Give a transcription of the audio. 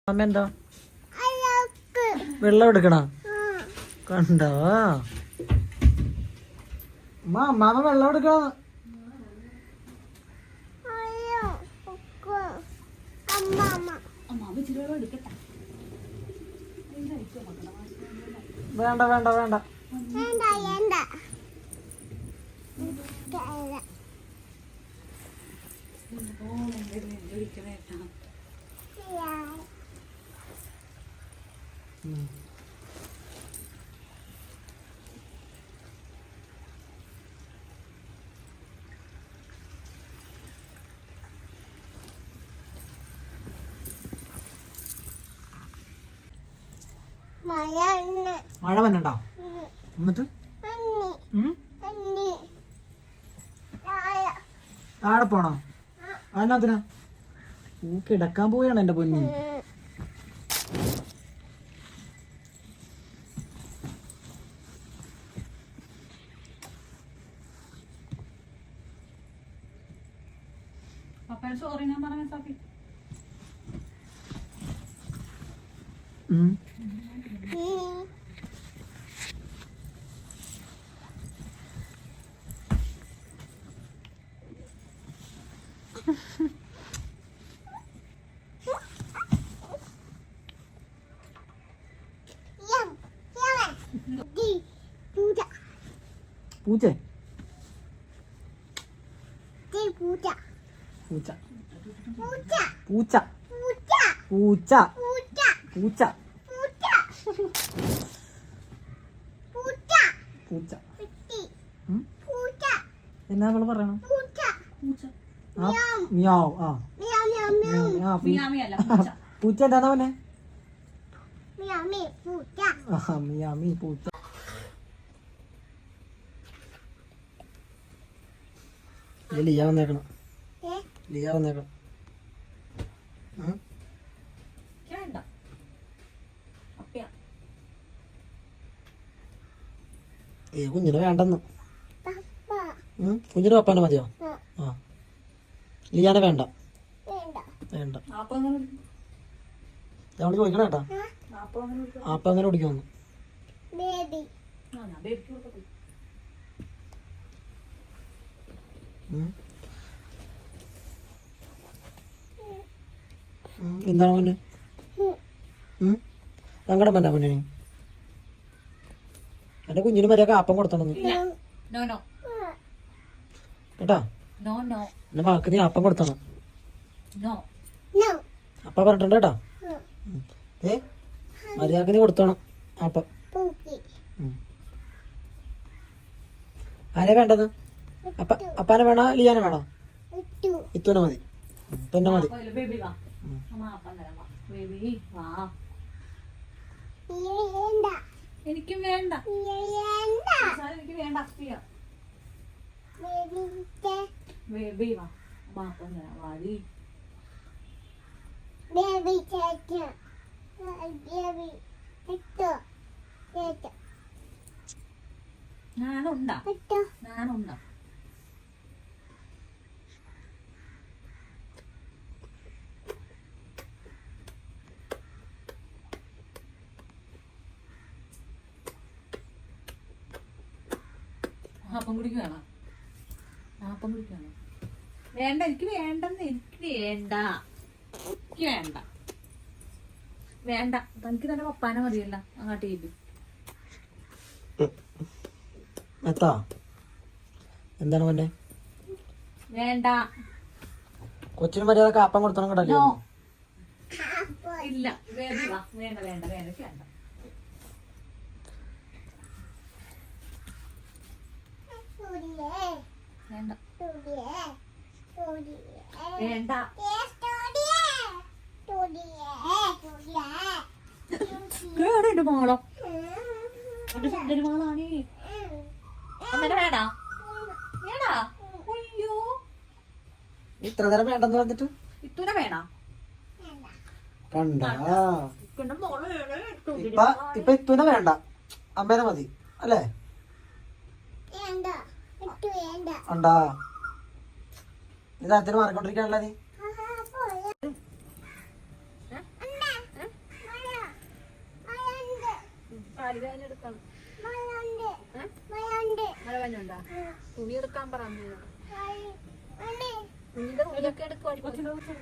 അമ്മ എന്താ വെള്ളം എടുക്കണ കണ്ടോ അമ്മാമ വെള്ളം എടുക്കണ വേണ്ട വേണ്ട വേണ്ട മഴ വന്നോ എന്നിട്ട് താഴെ പോണോ അതിനകത്തിനാ കിടക്കാൻ പോവുകയാണ് എന്റെ പൊന്നി. സോറി ഞാൻ പറഞ്ഞ സാഫി പൂച്ച പൂച്ച പൂച്ച പൂച്ച പൂച്ച പൂച്ച എന്നാ അവള് പറയണം പൂച്ച എന്താ അവനെ മിയാമി പൂച്ച. ലിയ വന്നേക്കണം ലിയ വന്നേക്കണം കുഞ്ഞിനെ വേണ്ടെന്ന് കുഞ്ഞിന് പപ്പാനെ മതിയോ ആ ലിയാനെ വേണ്ട വേണ്ട ഞാൻ ചോദിക്കണം കേട്ടാ ആപ്പ അങ്ങനെ കുടിക്കുമെന്ന് എന്താണ് മോനെ സങ്കടം വേണ്ട മോനെ എന്റെ കുഞ്ഞിന് മര്യാദ അപ്പം കൊടുത്തണം കേട്ടാ എന്റെ വാക്ക് നീ അപ്പം കൊടുത്തണം അപ്പ പറഞ്ഞിട്ടുണ്ട് കേട്ടാ മര്യാദ നീ കൊടുത്തോണം അപ്പം. ആരെ വേണ്ടത് അപ്പാനെ വേണോ ലിയാനെ വേണോ ഇത്തുനെ മതി ഇത്തന്നെ മതി. എനിക്കും വേണ്ട എനിക്ക് വേണ്ട ബേബി വാ മാപ്പം തരാം വാടി ഞാനുണ്ടാ അപ്പം കുടിക്കുകയാണോ വേണ്ട എനിക്ക് വേണ്ടെന്ന് എനിക്ക് വേണ്ട വേണ്ട തനിക്ക് തന്നെ പപ്പാനെ മതിയല്ല അങ്ങോട്ട് ചെയ്തു എന്താണ് മോന്റെ വേണ്ട കൊച്ചിന് മര്യാദ അപ്പം കൊടുത്തണം കേട്ടല്ലോ ഇല്ല വേണ്ട വേണ്ട വേണ്ട വേണ്ട വേണ്ട വേണ്ട കേടു മോളോ എന്റെ സുന്ദരി മോളാണേ അമ്മേനെ വേടാ വേടാ അയ്യോ ഇത്ര നേരം വേണ്ടെന്ന് പറഞ്ഞിട്ട് ഇത്തൂനെ വേണ കണ്ട ഇപ്പൊ ഇത്തുനെ വേണ്ട അമ്മേനെ മതി അല്ലേ ഉണ്ടാ ഇത് അച്ഛന് മാറിക്കൊണ്ടിരിക്കാണല്ലോ നീ കാലിവേദന എടുക്കണം. മഴ വന്നുണ്ടാ? തുണി എടുക്കാൻ പറഞ്ഞു. കുഞ്ഞിന്റെ തുണിയൊക്കെ എടുക്കുവാടി. എടുക്കാൻ